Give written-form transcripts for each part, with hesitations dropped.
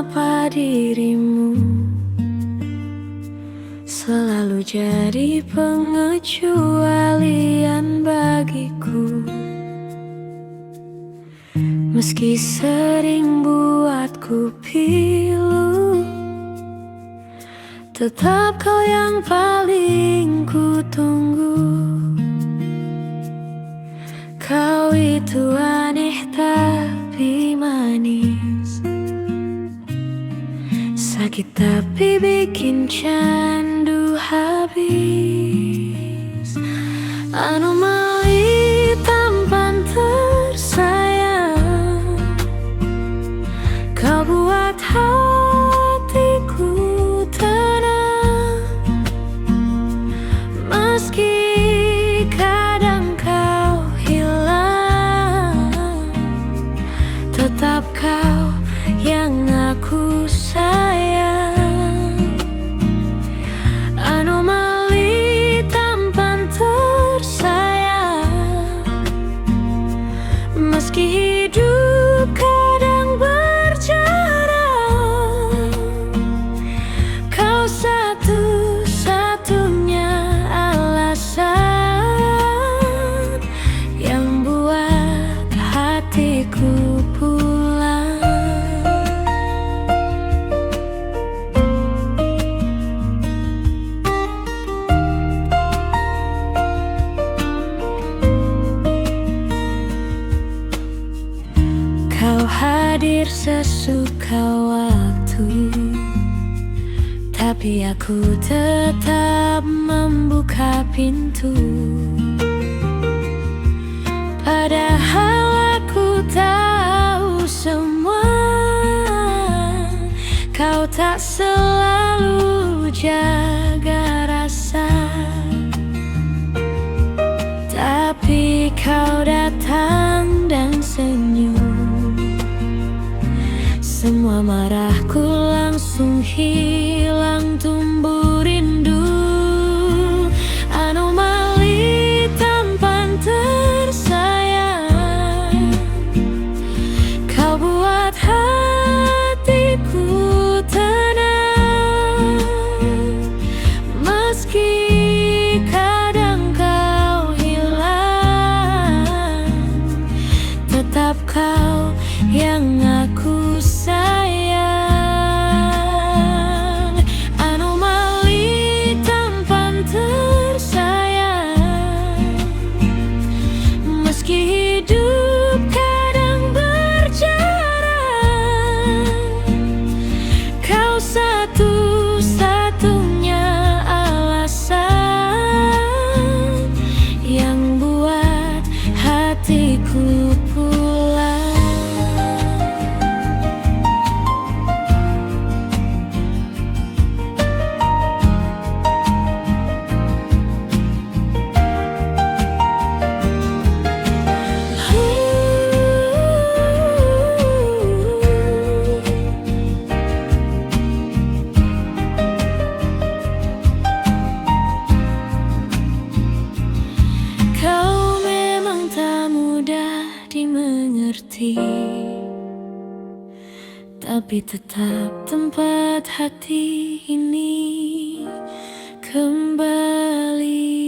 mengapa dirimu selalu jadi pengecualian bagiku. Meski sering buatku pilu, tetap kau yang paling ku tunggu. Kau itu aneh tapi manis, sakit tapi bikin candu habis. Anomali tampan tersayang, kau buat hatiku tenang. Meski kadang kau hilang, tetap kau yang aku sayang. Anomali tampan tersayang, meski hidup kadang berjarak, kau satu-satunya alasan yang buat hatiku pulang. Kau hadir sesuka waktu, tapi aku tetap membuka pintu. Padahal aku tahu semua, kau tak selalu jaga rasa. Tapi kau datang dan senyum, semua marahku langsung hilang, tumbuh rindu. Anomali tampan tersayang, kau buat hatiku tenang. Meski kadang kau hilang, tetap kau yang aku sayang. Anomali tampan tersayang, meski hidup kadang berjarak, kau satu-satunya alasan yang buat hatiku pulang. Kau memang tak mudah dimengerti, tapi tetap tempat hati ini kembali.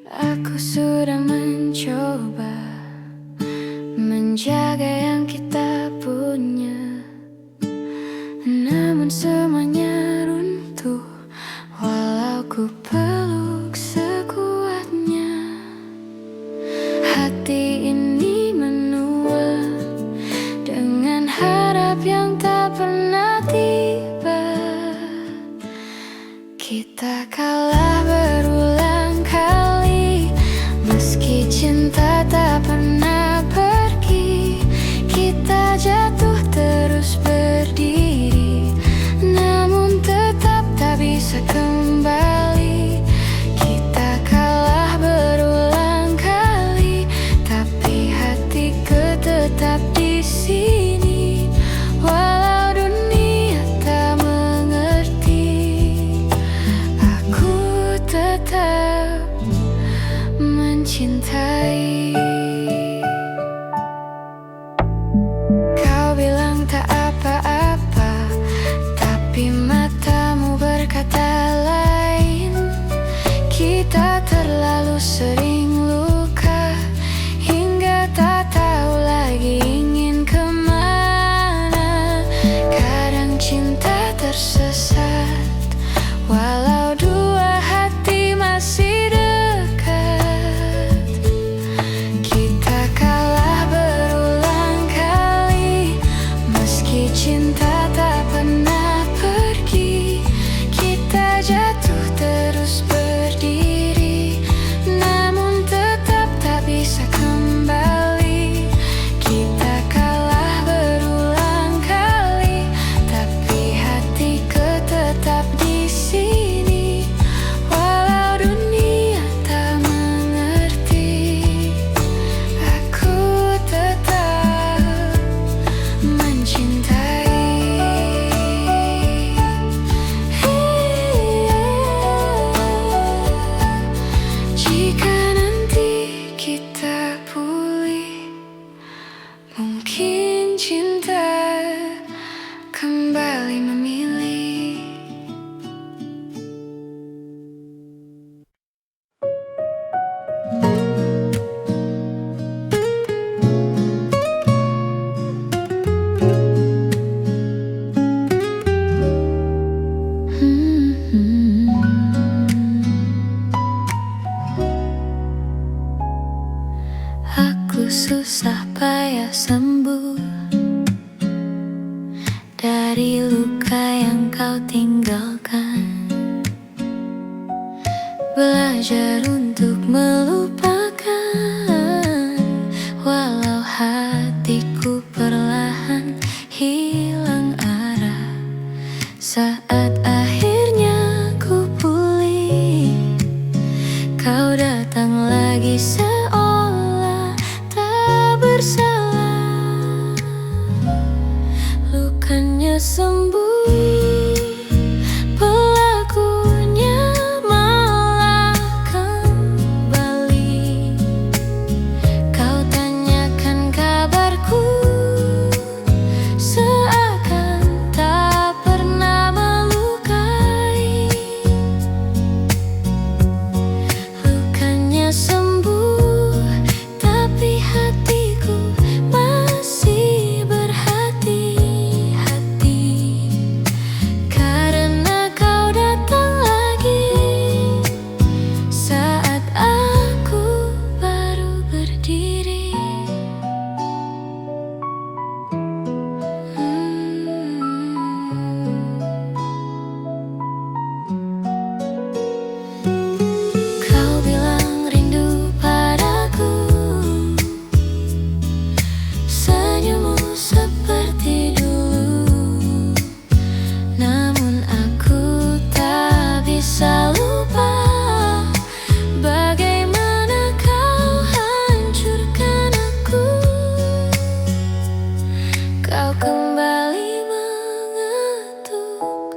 Aku sudah mencoba menjaga yang kita punya, namun semuanya runtuh walau ku peluk sekuatnya. Hati ini menua dengan harap yang tak pernah tiba. Kita kalah berulang kali, meski cinta mencintai. Kau bilang tak apa-apa, tapi matamu berkata lain. Kita terlalu sering luka hingga tak tahu lagi ingin kemana. Kadang cinta tersesat walau dua hati masih dekat. Kita kalah berulang kali, meski cinta tak pernah pergi. Kita jatuh terus berdiri, namun tetap tak bisa kembali. Kita kalah berulang kali, tapi hatiku tetap di sini. Walau dunia tak mengerti, aku tetap mencintai. Jika nanti kita pulih, mungkin cinta kembali memilih. Aku susah payah sembuh dari luka yang kau tinggalkan. Belajar untuk melupakan, walau hatiku perlahan hilang arah. Saat akhirnya ku pulih, kau datang lagi seolah tak bersalah. Lukanya sembuh, pelakunya malah kembali. Kau tanyakan kabarku, seakan tak pernah melukai. Lukanya sembuh, tapi hatiku masih berhati-hati. Karena kau datang lagi saat aku baru berdiri. Kau bilang rindu padaku, senyummu seperti dulu. Namun aku tak bisa lupa bagaimana kau hancurkan aku. Kau kembali mengetuk,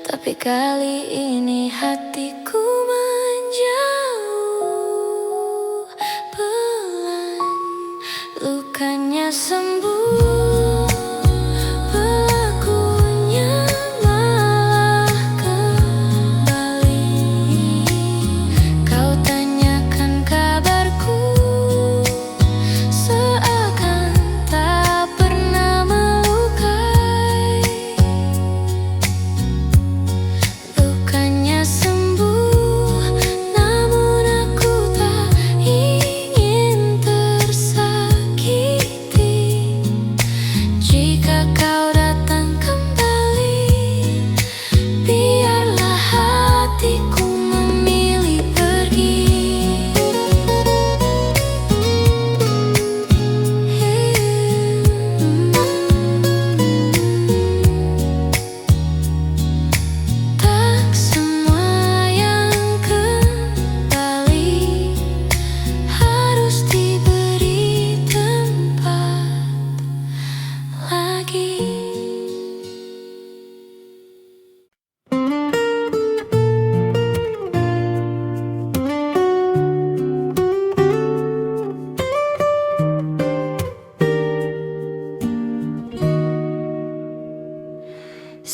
tapi kali ini hatiku menjauh pelan. Lukanya sembuh, pelakunya malah kembali. Kau tanyakan kabarku, seakan tak pernah melukai. Lukanya sembuh, namun aku tak ingin tersakiti.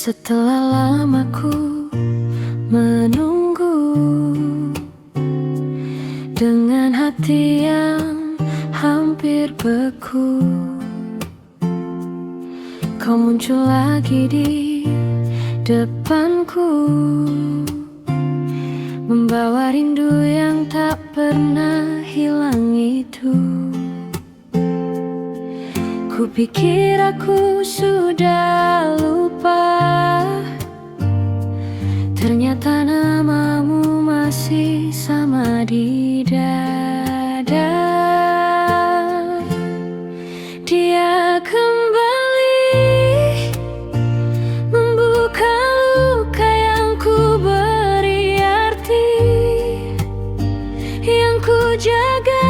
Setelah lama ku menunggu dengan hati yang hampir beku, kau muncul lagi di depanku, membawa rindu yang tak pernah hilang itu. Kupikir aku sudah lupa, ternyata namamu masih sama di dada. Dia kembali membuka luka yang ku beri arti, yang ku jaga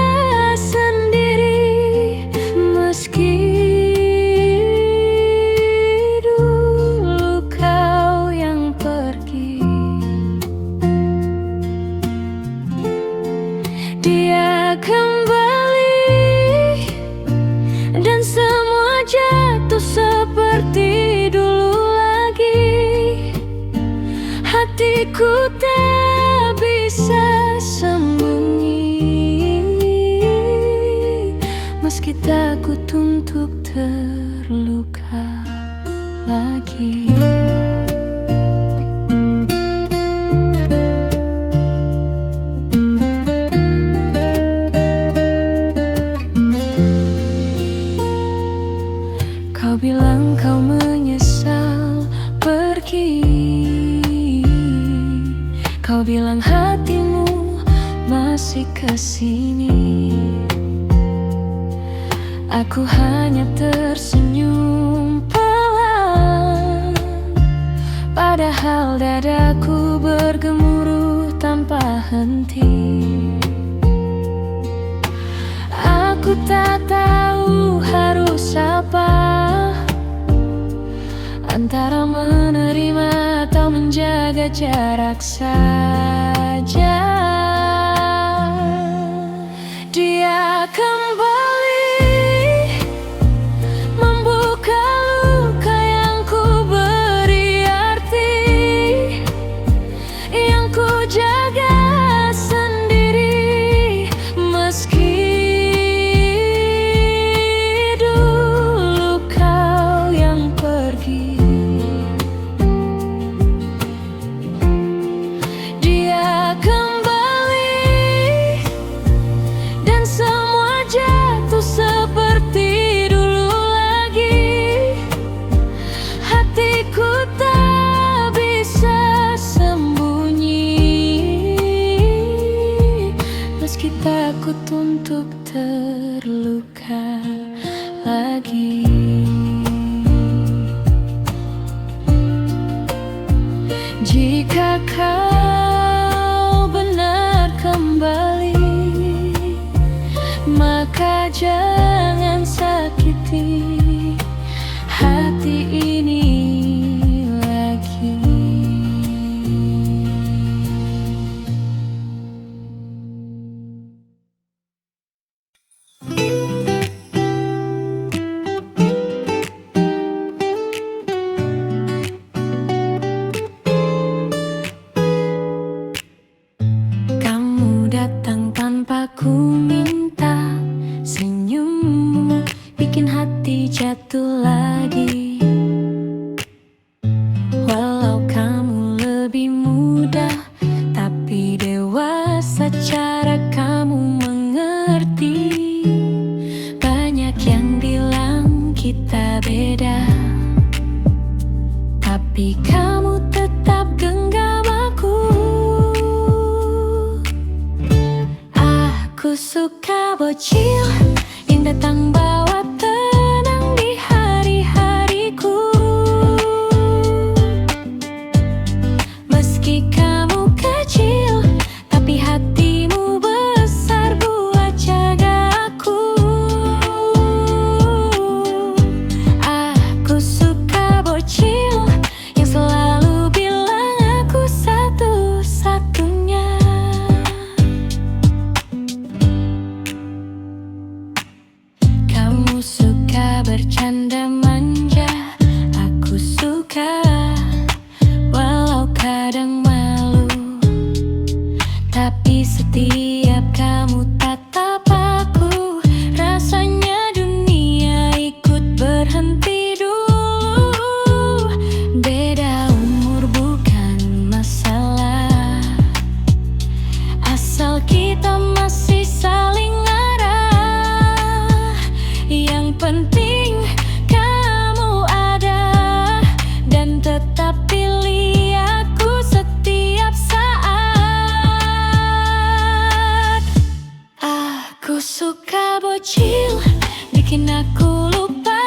sendiri, meski dulu kau yang pergi. Dia kembali dan semua jatuh seperti dulu lagi. Hatiku tak bisa sembunyi, meski takut untuk terluka lagi. Kau bilang kau menyesal pergi, kau bilang hatimu masih kesini. Aku hanya tersenyum pelan, padahal dadaku bergemuruh tanpa henti. Aku tak tahu harus apa, antara menerima atau menjaga jarak saja. Dia kembali membuka luka yang ku beri arti, yang ku jaga sendiri, meski dulu kau yang pergi. Dia kembali dan semua jatuh seperti dulu lagi. Hatiku tak bisa sembunyi, meski takut untuk terluka lagi. Jika kau benar kembali, maka jangan sakiti hati ini lagi. Kamu datang tanpa ku minta, senyummu bikin hati jatuh lagi. Walau kamu lebih muda, tapi dewasa cara kamu mengerti. Banyak yang bilang kita beda, tapi kamu tetap genggam aku. Aku suka bocil yang datang bawa tenang di hari-hariku. Meski kamu kecil, tapi hatimu besar buat jaga aku. Aku suka bocil yang selalu bilang aku satu-satunya. Kamu suka bercanda manja, aku suka suka bocil, bikin aku lupa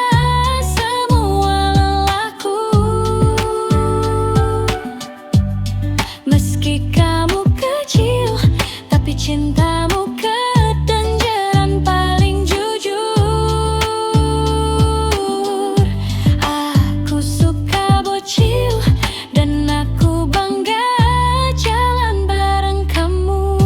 semua lelahku. Meski kamu kecil, tapi cintamu kedengeran paling jujur. Aku suka bocil, dan aku bangga jalan bareng kamu.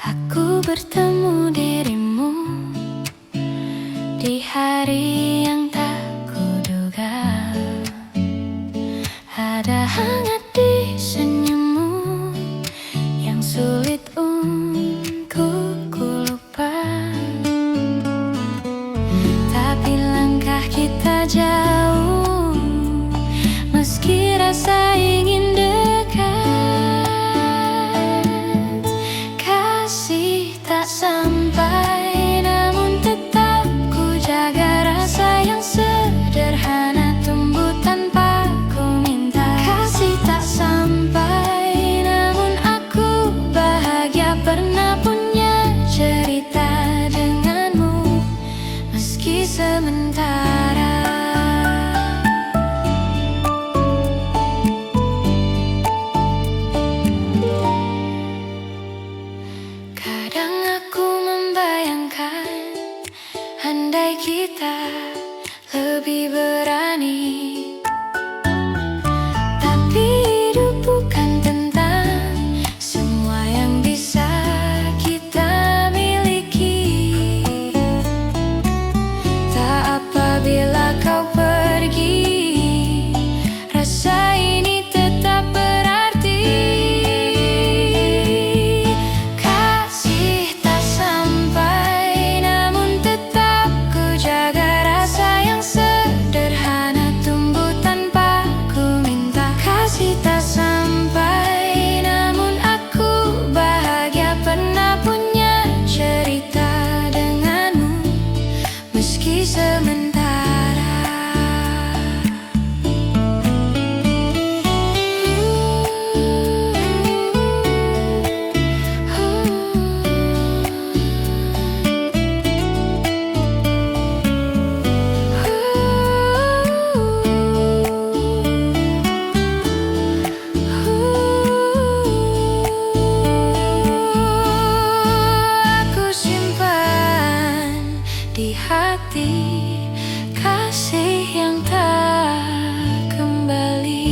Aku bertemu dirimu di hari yang tak kuduga. Ada hangat di senyummu yang sulit untuk lupa. Tapi langkah kita jauh, meski rasa ingin dekat. Kasih tak sampai, namun tetap ku jaga rasa yang sederhana tumbuh tanpa ku minta. Kasih tak sampai, namun aku bahagia pernah punya cerita denganmu, meski sementara. Kadang aku membayangkan, andai kita lebih berani. Tapi hidup bukan tentang semua yang bisa kita miliki. Tak apabila kau pergi, rasa ini tetap berarti. Kasih tak sampai, namun tetap ku jaga rasa yang sederhana tumbuh tanpa ku minta. Kasih tak sampai, namun aku bahagia pernah punya cerita denganmu, meski sementara. Aku simpan di hati kasih yang tak kembali.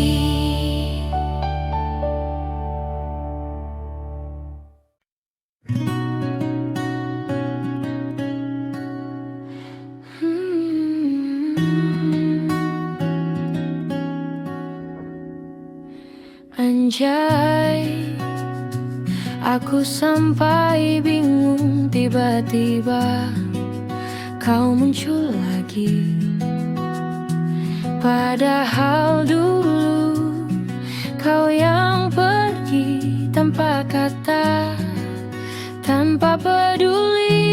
Anjay, aku sampai bingung, tiba-tiba kau muncul lagi. Padahal dulu kau yang pergi tanpa kata, tanpa peduli.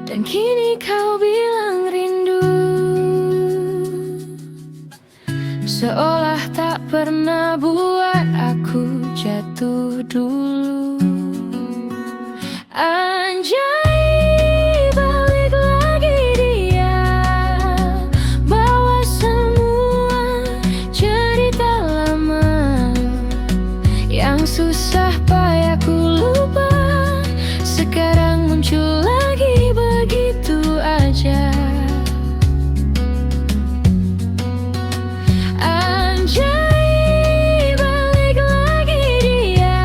Dan kini kau bilang rindu, seolah tak pernah buat aku jatuh dulu. Anjay, balik lagi dia, bawa semua cerita lama yang susah payah ku lupa. Sekarang muncul lagi begitu aja. Anjay, balik lagi dia,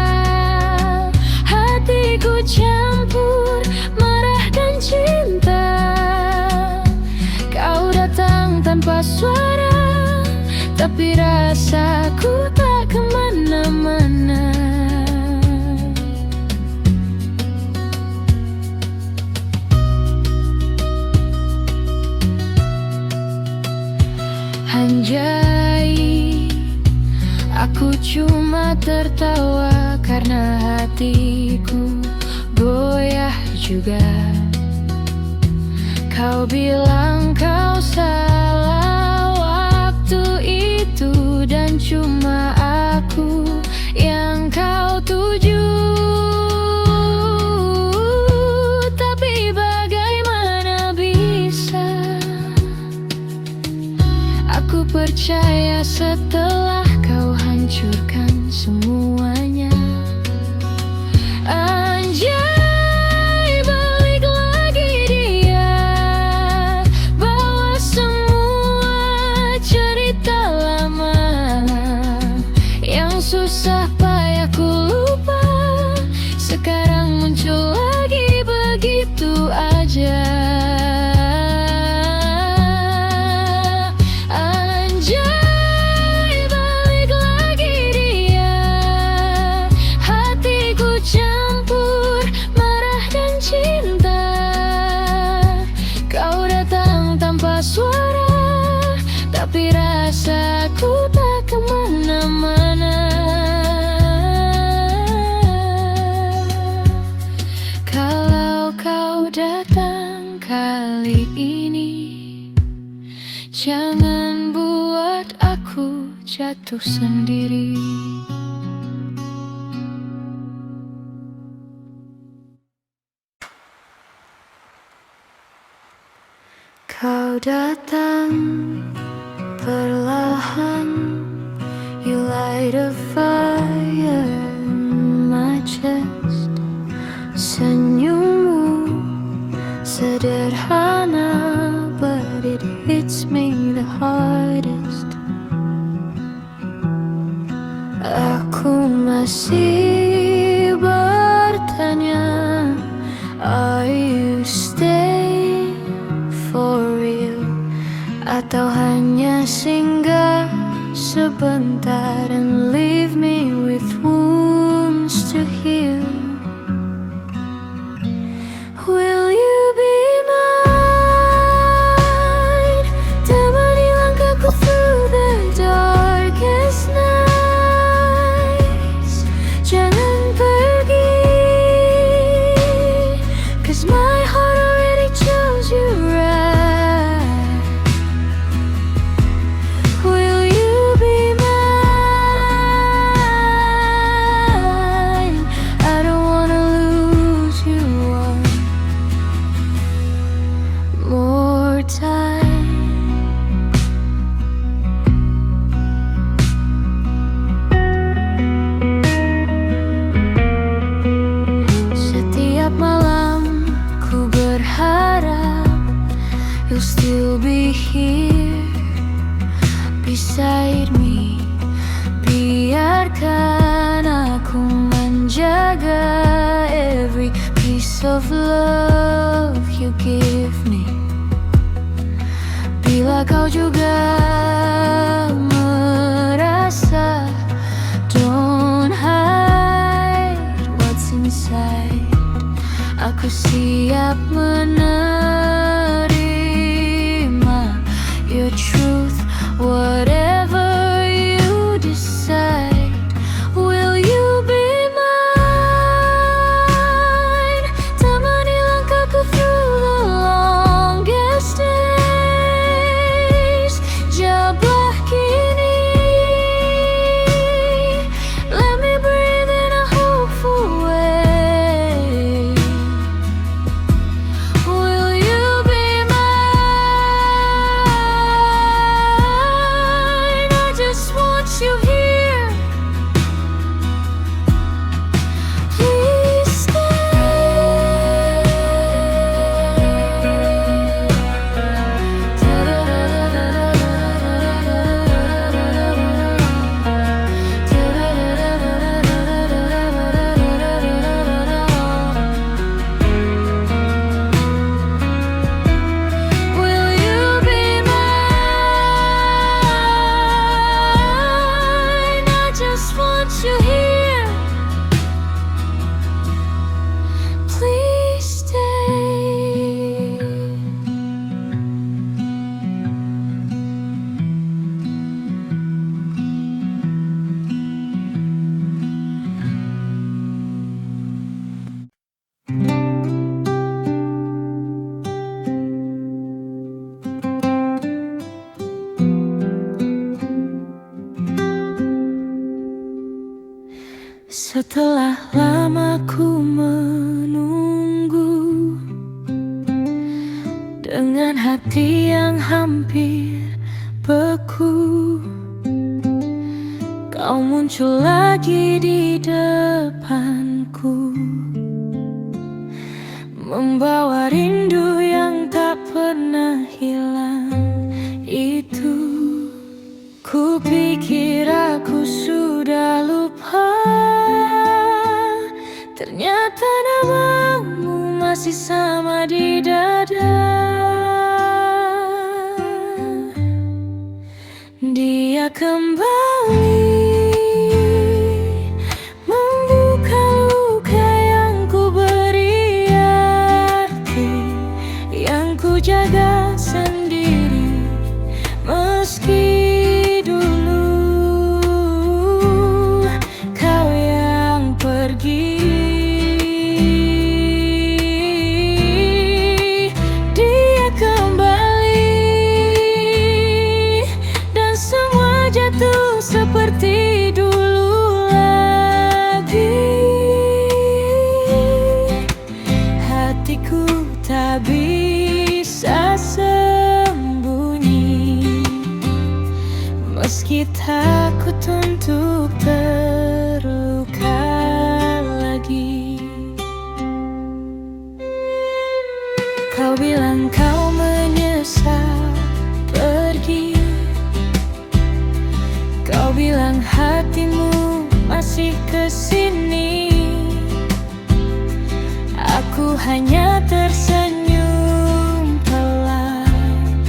hatiku campur marah dan cinta. Kau datang tanpa suara, tapi rasaku tak kemana-mana. Anjay, aku cuma tertawa karena hatiku goyah juga. Kau bilang kau salah waktu itu, dan cuma aku yang kau tuju. Tapi bagaimana bisa aku percaya setelah kau hancurkan semuanya? Anjay, balik lagi dia, bawa semua cerita lama yang susah payah ku lupa. Sekarang muncul lagi begitu aja. Anjay, balik lagi dia, hatiku campur marah dan cinta. Kau datang tanpa suara, tapi rasaku tak kemana-mana. Kalau kau datang kali ini, jangan buat aku jatuh sendiri. Kau datang perlahan, you light a fire in my chest. Senyummu sederhana, but it hits me the hardest. Aku masih bertanya, are you staying for real? Atau hanya singgah sebentar and leave me with wounds to heal? Will you be mine? Temani langkahku through the darkest nights. Jangan pergi, 'cause my heart already chose you right. Will you be mine? I don't wanna lose you one more time. Setiap malam ku berharap you'll still be here beside me. Biarkan aku menjaga every piece of love you give me. Bila kau juga merasa, don't hide what's inside. Aku siap menerima your truth, whatever you decide. Will you be mine? Temani langkahku through the longest days. Jawablah kini, let me breathe in a hopeful way. Setelah lama ku menunggu, dengan hati yang hampir beku, kau muncul lagi di depanku, membawa rindu yang tak pernah hilang itu. Ku pikir aku sudah lupa, ternyata namamu masih sama di dada. Dia kembali membuka luka yang ku beri arti, yang ku jaga sendiri. Meski seperti dulu lagi, hatiku tak bisa sembunyi, meski takut untuk terluka lagi. Kau bilang kau menyesal pergi, kau bilang hatimu masih kesini. Aku hanya tersenyum pelan,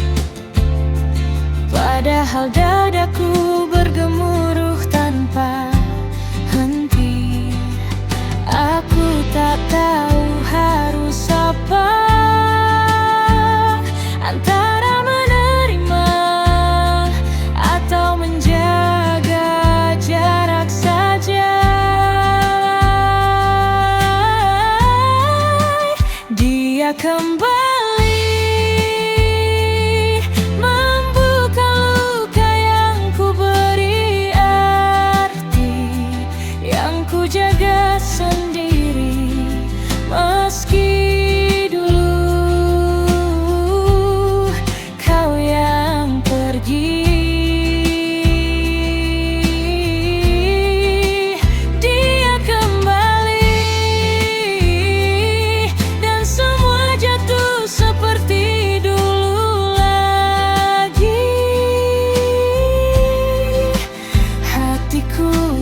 padahal dadaku bergemuruh tanpa henti. Aku tak tahu harus apa, antara menerima atau menjaga jarak saja. Dia kembali membuka luka yang ku beri arti, yang ku jaga sendiri. Meski dulu kau yang pergi,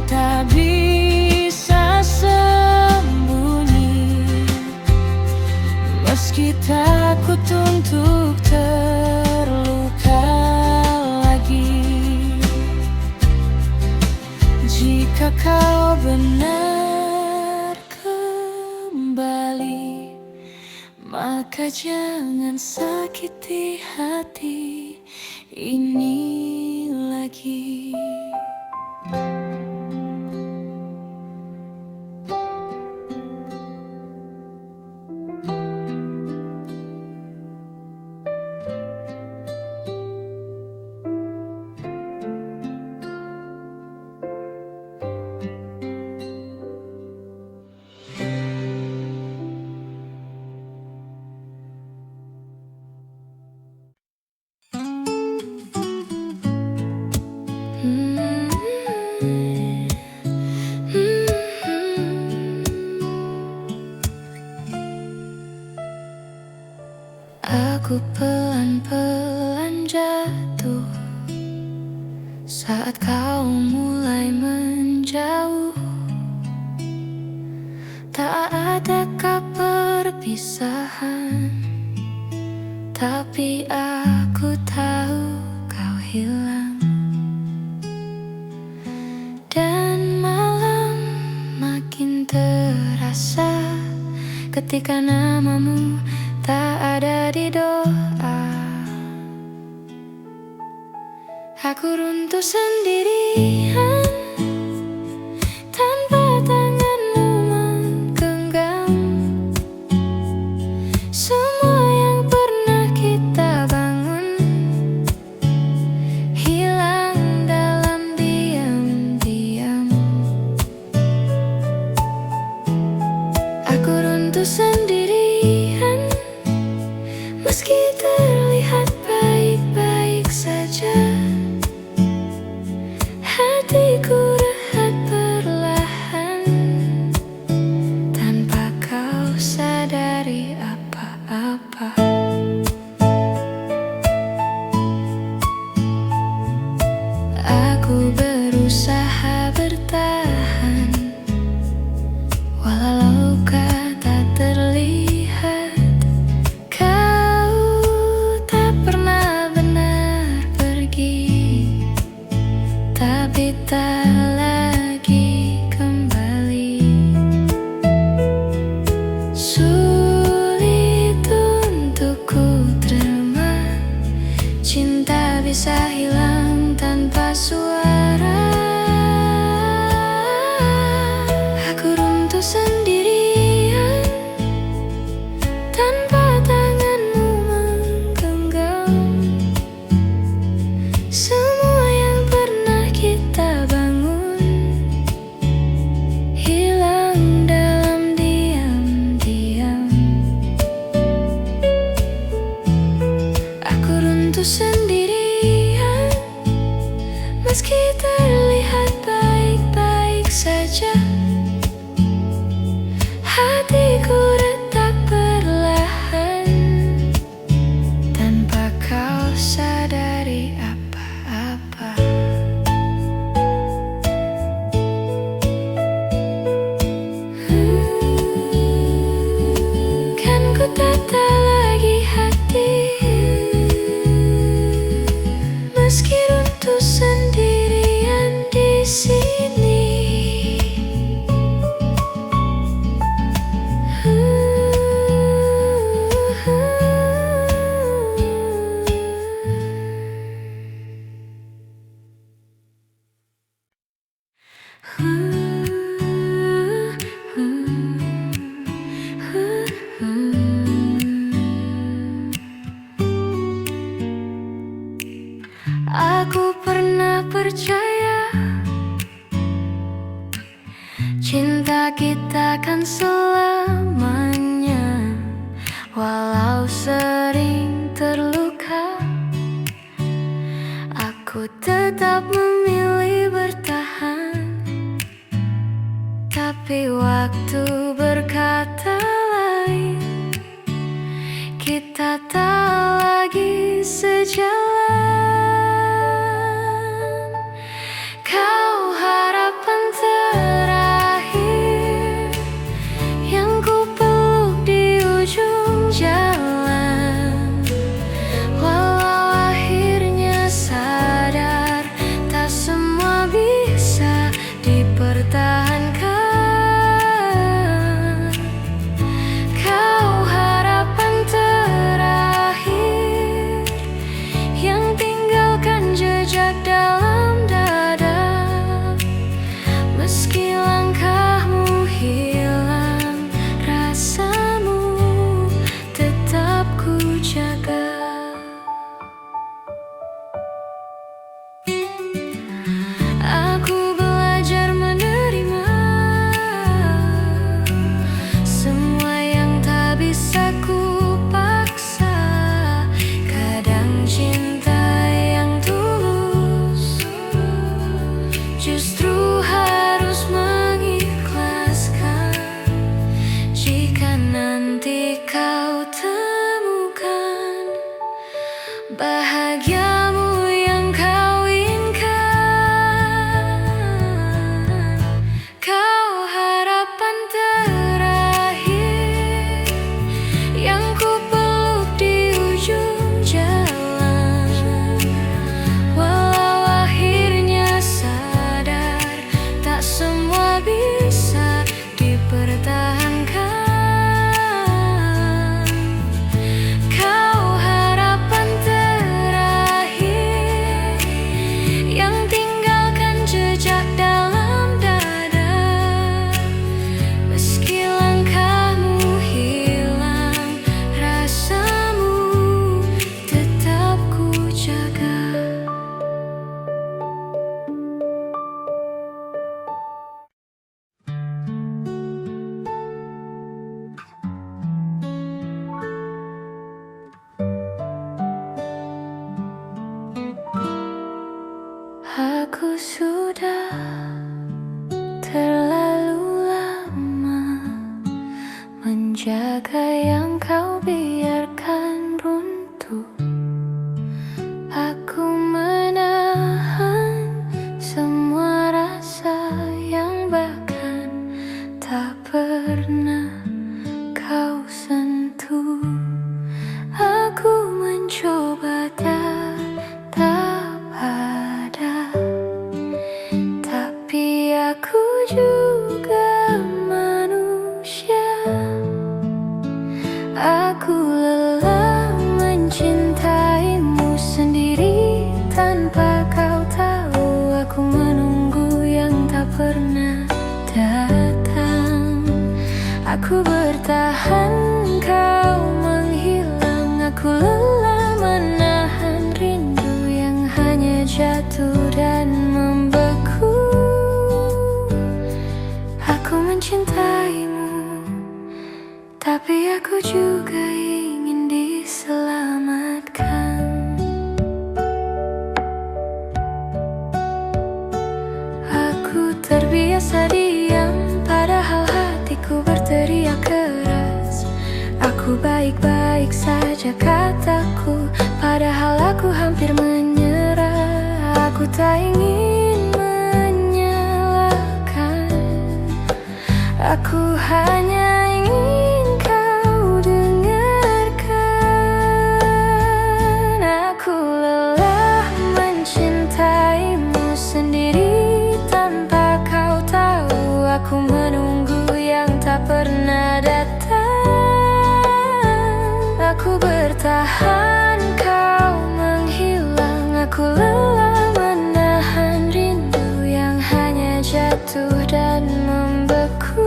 tak bisa sembunyi, meski takut untuk terluka lagi. Jika kau benar kembali, maka jangan sakiti hati ini lagi. Aku pelan-pelan jatuh saat kau mulai menjauh. Tak adakah perpisahan, tapi aku tahu kau hilang. Dan malam makin terasa ketika namamu tak ada di doa. Aku runtuh sendirian tanpa tanganmu menggenggam semua yang pernah kita bangun, hilang dalam diam-diam. runtuh sendirian, meski terlihat baik-baik saja. Hatiku rehat perlahan, tanpa kau sadari apa-apa. Aku berusaha bertahan, walau luka tak terlihat. Kau tak pernah benar pergi, tapi tak lagi kembali. Sulit untuk ku terima, cinta bisa hilang tanpa suara. Aku runtuh sendirian, tanpa tanganmu menggenggam. Semua yang pernah kita bangun hilang dalam diam-diam. Aku runtuh sendirian, meski terlihat baik-baik saja. Hatiku retak perlahan, tanpa kau sadari apa-apa. Kan ku tata lagi hati, meski runtuh sendirian di sini. Aku pernah percaya cinta kita kan selamanya, walau sering terluka. Aku tetap memilih bertahan, tapi waktu berkata lain. Kita tak lagi sejalan. Kau harapan terakhir yang ku peluk di ujung jalan. Walau akhirnya sadar, tak semua bisa dipertahankan. Kau harapan terakhir menjaga yang kau biarkan runtuh. Aku menahan semua rasa yang bahkan tak pernah kau sentuh. Aku mencoba tetap ada, tapi aku juga manusia. Aku lelah mencintaimu sendiri tanpa kau tahu. Aku menunggu yang tak pernah datang. Aku bertahan, kau menghilang. Aku lelah menahan rindu yang hanya jatuh dan membeku. Aku mencintaimu, tapi aku juga ingin diselamatkan. Aku terbiasa diam, padahal hatiku berteriak keras. Aku baik-baik saja kataku, padahal aku hampir menyerah. Aku tak ingin menyalahkan, aku hanya ingin kau dengarkan. Aku lelah mencintaimu sendiri tanpa kau tahu. Aku menunggu yang tak pernah datang. Aku bertahan, kau menghilang. Aku lelah menahan rindu yang hanya jatuh dan membeku.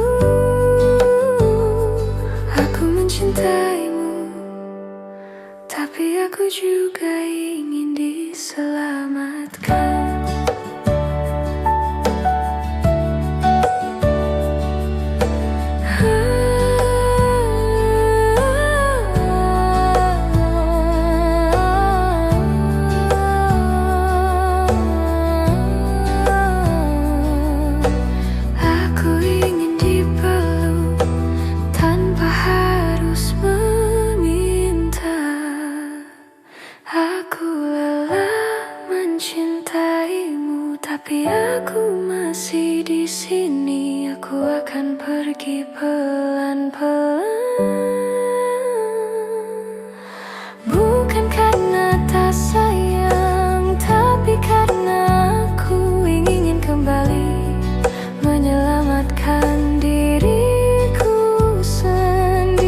Aku mencintaimu, tapi aku juga ingin diselamatkan. Tapi aku masih di sini. Aku akan pergi pelan-pelan, bukan karena tak sayang, tapi karena aku ingin kembali menyelamatkan diriku sendiri.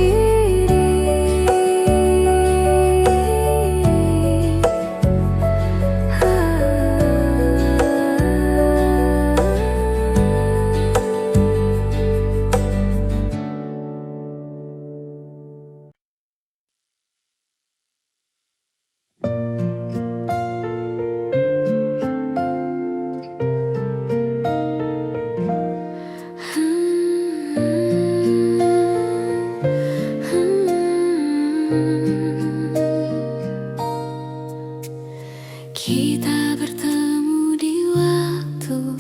Kita bertemu di waktu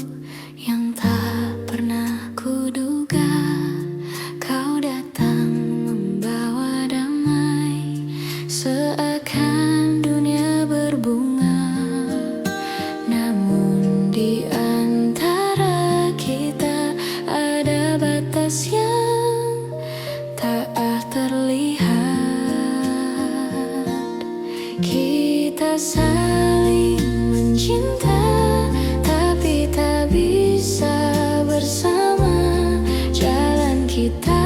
yang tak pernah kuduga. Kau datang membawa damai, seakan dunia berbunga. Namun di antara kita ada batas yang tak terlihat. Kita saling mencinta, tapi tak bisa bersama. Jalan kita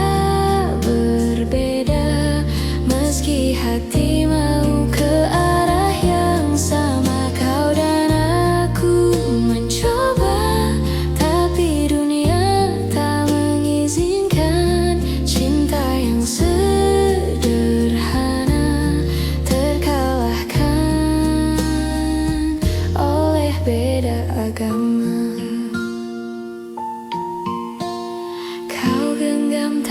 berbeda, meski hati mau ke arah yang sama. Kau dan aku mencoba, tapi dunia tak mengizinkan. Cinta yang sederhana terkalahkan oleh beda agama. Kau genggam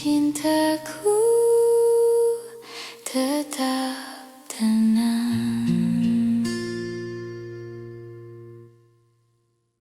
cintaku tetap tenang.